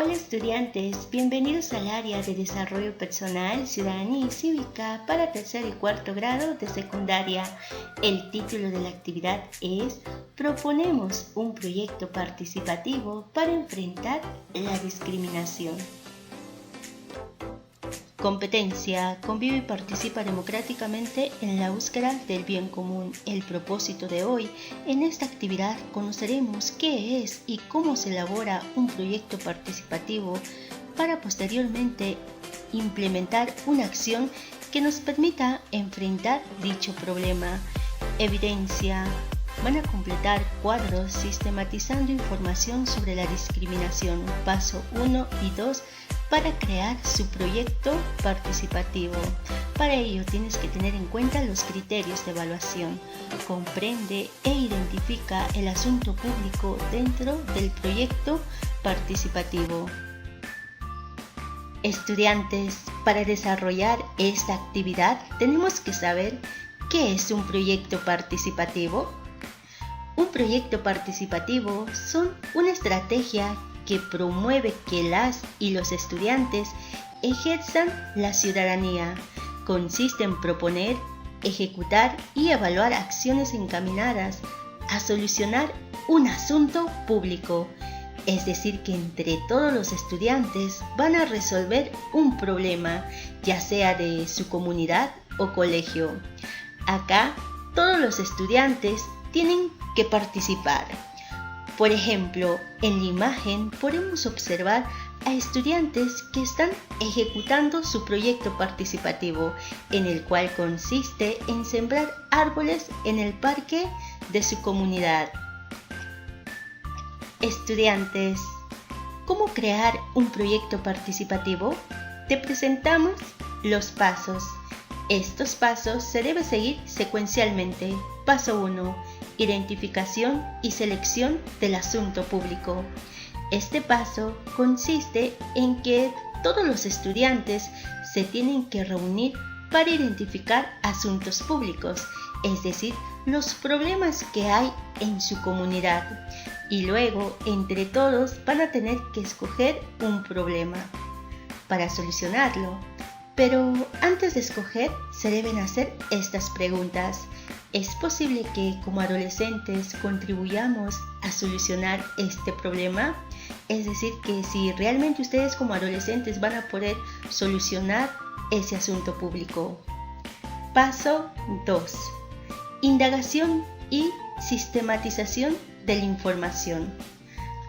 Hola estudiantes, bienvenidos al área de Desarrollo Personal, Ciudadanía y Cívica para tercer y cuarto grado de secundaria. El título de la actividad es Proponemos un proyecto participativo para enfrentar la discriminación. Competencia. Convive y participa democráticamente en la búsqueda del bien común. El propósito de hoy, en esta actividad conoceremos qué es y cómo se elabora un proyecto participativo para posteriormente implementar una acción que nos permita enfrentar dicho problema. Evidencia. Van a completar cuadros sistematizando información sobre la discriminación, paso 1 y 2, para crear su proyecto participativo. Para ello tienes que tener en cuenta los criterios de evaluación. Comprende e identifica el asunto público dentro del proyecto participativo. Estudiantes, para desarrollar esta actividad tenemos que saber ¿qué es un proyecto participativo? Un proyecto participativo son una estrategia que promueve que las y los estudiantes ejerzan la ciudadanía. Consiste en proponer, ejecutar y evaluar acciones encaminadas a solucionar un asunto público. Es decir, que entre todos los estudiantes van a resolver un problema, ya sea de su comunidad o colegio. Acá, todos los estudiantes tienen que participar. Por ejemplo, en la imagen podemos observar a estudiantes que están ejecutando su proyecto participativo, en el cual consiste en sembrar árboles en el parque de su comunidad. Estudiantes, ¿cómo crear un proyecto participativo? Te presentamos los pasos. Estos pasos se deben seguir secuencialmente. Paso 1. Identificación y selección del asunto público. Este paso consiste en que todos los estudiantes se tienen que reunir para identificar asuntos públicos, es decir, los problemas que hay en su comunidad. Y luego, entre todos, van a tener que escoger un problema para solucionarlo. Pero antes de escoger, se deben hacer estas preguntas. ¿Es posible que como adolescentes contribuyamos a solucionar este problema? Es decir, que si realmente ustedes como adolescentes van a poder solucionar ese asunto público. Paso 2. Indagación y sistematización de la información.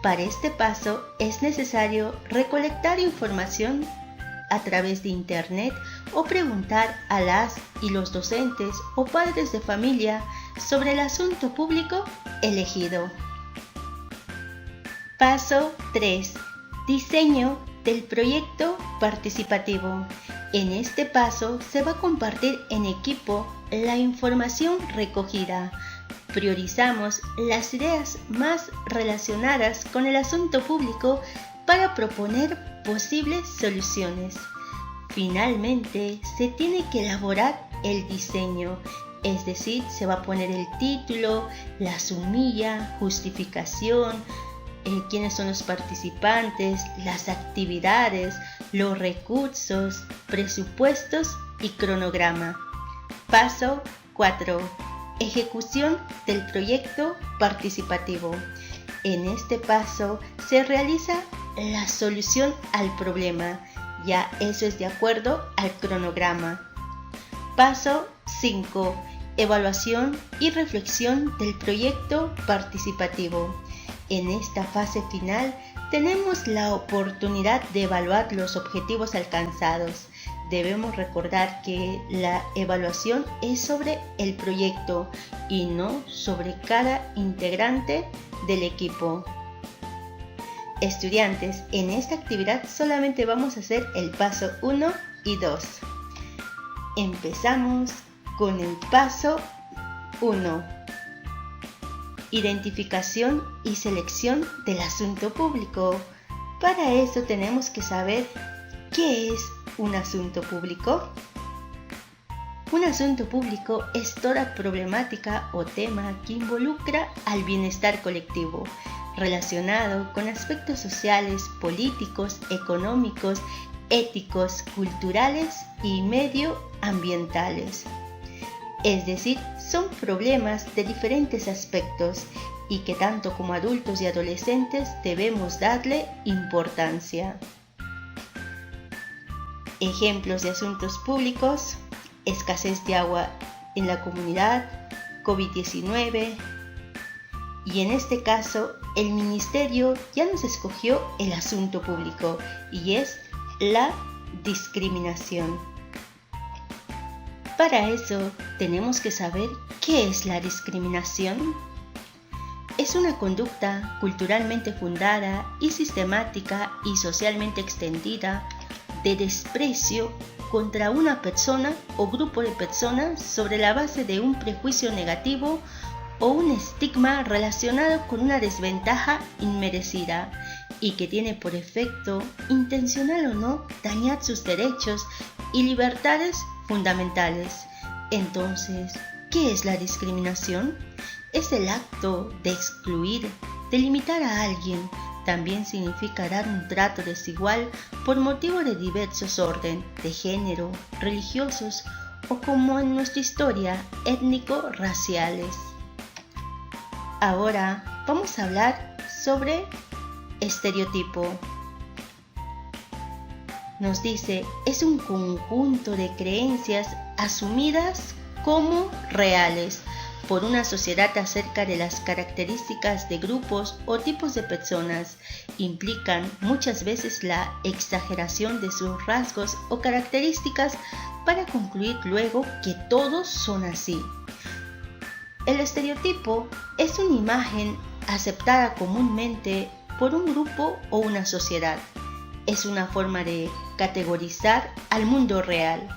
Para este paso es necesario recolectar información a través de internet o preguntar a las y los docentes o padres de familia sobre el asunto público elegido. Paso 3. Diseño del proyecto participativo. En este paso se va a compartir en equipo la información recogida. Priorizamos las ideas más relacionadas con el asunto público para proponer posibles soluciones. Finalmente, se tiene que elaborar el diseño, es decir, se va a poner el título, la sumilla, justificación, quiénes son los participantes, las actividades, los recursos, presupuestos y cronograma. Paso 4. Ejecución del proyecto participativo. En este paso se realiza la solución al problema, ya eso es de acuerdo al cronograma. Paso 5. Evaluación y reflexión del proyecto participativo. En esta fase final tenemos la oportunidad de evaluar los objetivos alcanzados. Debemos recordar que la evaluación es sobre el proyecto y no sobre cada integrante del equipo. Estudiantes, en esta actividad solamente vamos a hacer el paso 1 y 2. Empezamos con el paso 1. Identificación y selección del asunto público. Para eso tenemos que saber ¿qué es un asunto público? Un asunto público es toda problemática o tema que involucra al bienestar colectivo. relacionado con aspectos sociales, políticos, económicos, éticos, culturales y medioambientales. Es decir, son problemas de diferentes aspectos y que tanto como adultos y adolescentes debemos darle importancia. Ejemplos de asuntos públicos: escasez de agua en la comunidad, COVID-19, y en este caso el ministerio ya nos escogió el asunto público y es la discriminación. Para eso tenemos que saber qué es la discriminación. Es una conducta culturalmente fundada y sistemática y socialmente extendida de desprecio contra una persona o grupo de personas sobre la base de un prejuicio negativo o un estigma relacionado con una desventaja inmerecida y que tiene por efecto, intencional o no, dañar sus derechos y libertades fundamentales. Entonces, ¿qué es la discriminación? Es el acto de excluir, de limitar a alguien. También significa dar un trato desigual por motivo de diversos orden, de género, religiosos o, como en nuestra historia, étnico-raciales. Ahora vamos a hablar sobre estereotipo. Nos dice, es un conjunto de creencias asumidas como reales por una sociedad acerca de las características de grupos o tipos de personas. Implican muchas veces la exageración de sus rasgos o características para concluir luego que todos son así. El estereotipo es una imagen aceptada comúnmente por un grupo o una sociedad. Es una forma de categorizar al mundo real.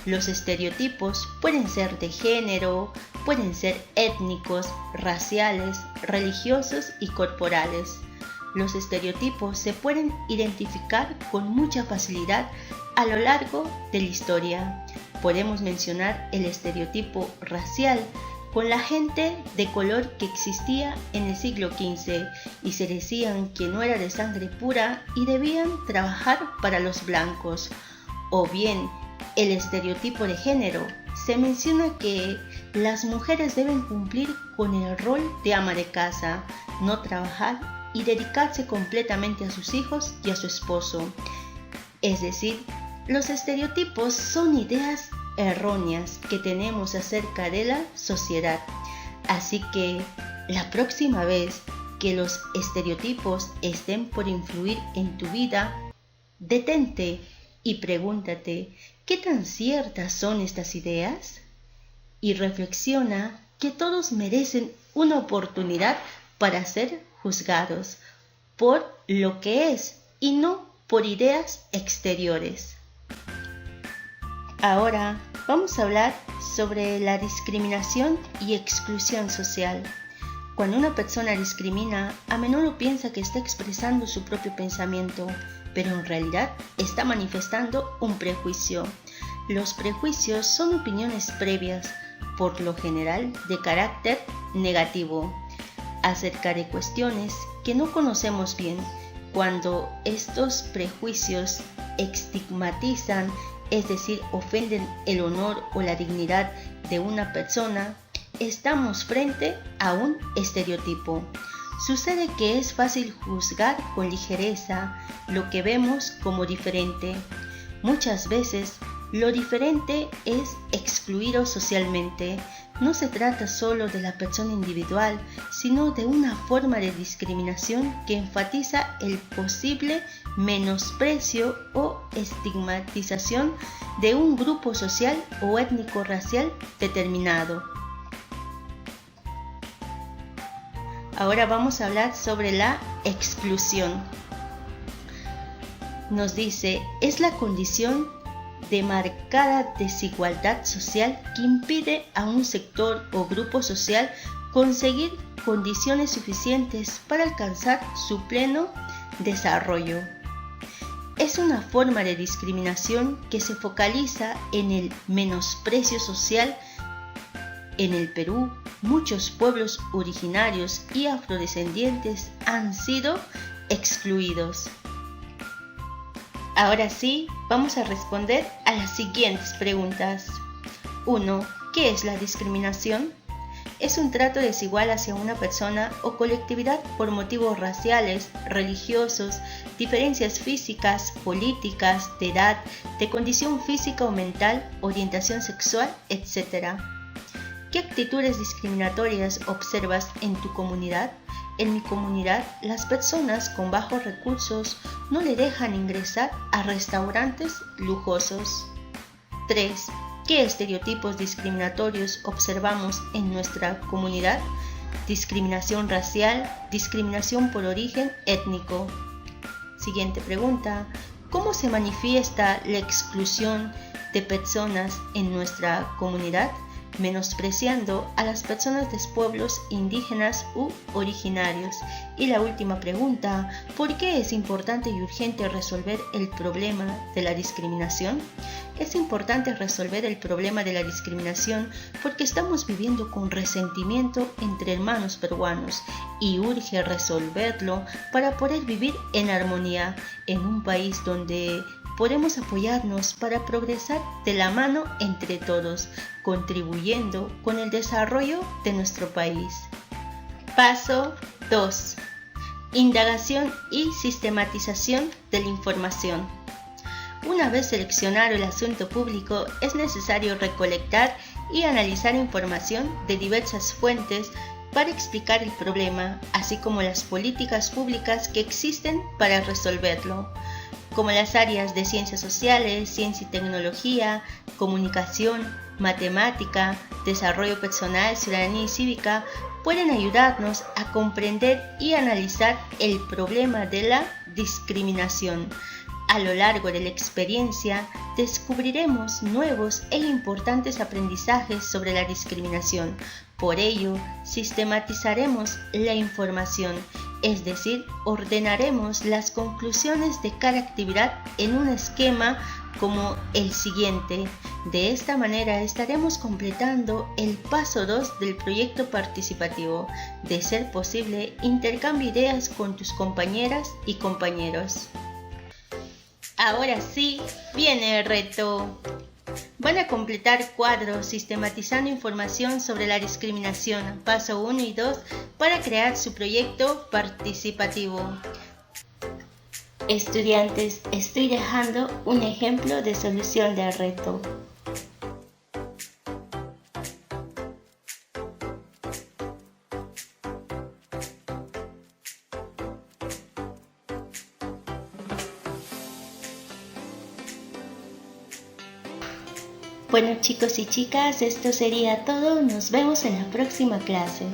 Los estereotipos pueden ser de género, pueden ser étnicos, raciales, religiosos y corporales. Los estereotipos se pueden identificar con mucha facilidad a lo largo de la historia. Podemos mencionar el estereotipo racial con la gente de color que existía en el siglo XV y se decían que no era de sangre pura y debían trabajar para los blancos. O bien, el estereotipo de género. Se menciona que las mujeres deben cumplir con el rol de ama de casa, no trabajar y dedicarse completamente a sus hijos y a su esposo. Es decir, los estereotipos son ideas erróneas que tenemos acerca de la sociedad. Así que la próxima vez que los estereotipos estén por influir en tu vida, detente y pregúntate, ¿qué tan ciertas son estas ideas? Y reflexiona que todos merecen una oportunidad para ser juzgados por lo que es y no por ideas exteriores. Ahora vamos a hablar sobre la discriminación y exclusión social. Cuando una persona discrimina, a menudo piensa que está expresando su propio pensamiento, pero en realidad está manifestando un prejuicio. Los prejuicios son opiniones previas, por lo general de carácter negativo, acerca de cuestiones que no conocemos bien. Cuando estos prejuicios estigmatizan, es decir, ofenden el honor o la dignidad de una persona, estamos frente a un estereotipo. Sucede que es fácil juzgar con ligereza lo que vemos como diferente. Muchas veces lo diferente es excluido socialmente. No se trata solo de la persona individual, sino de una forma de discriminación que enfatiza el posible menosprecio o estigmatización de un grupo social o étnico-racial determinado. Ahora vamos a hablar sobre la exclusión. Nos dice, es la condición de marcada desigualdad social que impide a un sector o grupo social conseguir condiciones suficientes para alcanzar su pleno desarrollo. Es una forma de discriminación que se focaliza en el menosprecio social en el Perú, muchos pueblos originarios y afrodescendientes han sido excluidos. Ahora sí, vamos a responder a las siguientes preguntas. 1. ¿Qué es la discriminación? Es un trato desigual hacia una persona o colectividad por motivos raciales, religiosos, diferencias físicas, políticas, de edad, de condición física o mental, orientación sexual, etc. ¿Qué actitudes discriminatorias observas en tu comunidad? En mi comunidad, las personas con bajos recursos no le dejan ingresar a restaurantes lujosos. 3. ¿Qué estereotipos discriminatorios observamos en nuestra comunidad? Discriminación racial, discriminación por origen étnico. Siguiente pregunta. ¿Cómo se manifiesta la exclusión de personas en nuestra comunidad? Menospreciando a las personas de pueblos indígenas u originarios. Y la última pregunta, ¿por qué es importante y urgente resolver el problema de la discriminación? Es importante resolver el problema de la discriminación porque estamos viviendo con resentimiento entre hermanos peruanos y urge resolverlo para poder vivir en armonía en un país donde podemos apoyarnos para progresar de la mano entre todos, contribuyendo con el desarrollo de nuestro país. Paso 2. Indagación y sistematización de la información. Una vez seleccionado el asunto público, es necesario recolectar y analizar información de diversas fuentes para explicar el problema, así como las políticas públicas que existen para resolverlo, como las áreas de ciencias sociales, ciencia y tecnología, comunicación, matemática, desarrollo personal, ciudadanía y cívica, pueden ayudarnos a comprender y analizar el problema de la discriminación. A lo largo de la experiencia, descubriremos nuevos e importantes aprendizajes sobre la discriminación. Por ello, sistematizaremos la información, es decir, ordenaremos las conclusiones de cada actividad en un esquema como el siguiente. De esta manera estaremos completando el paso 2 del proyecto participativo. De ser posible, intercambia ideas con tus compañeras y compañeros. Ahora sí, viene el reto. Van a completar cuadros sistematizando información sobre la discriminación, paso 1 y 2, para crear su proyecto participativo. Estudiantes, estoy dejando un ejemplo de solución del reto. Bueno, chicos y chicas, esto sería todo. Nos vemos en la próxima clase.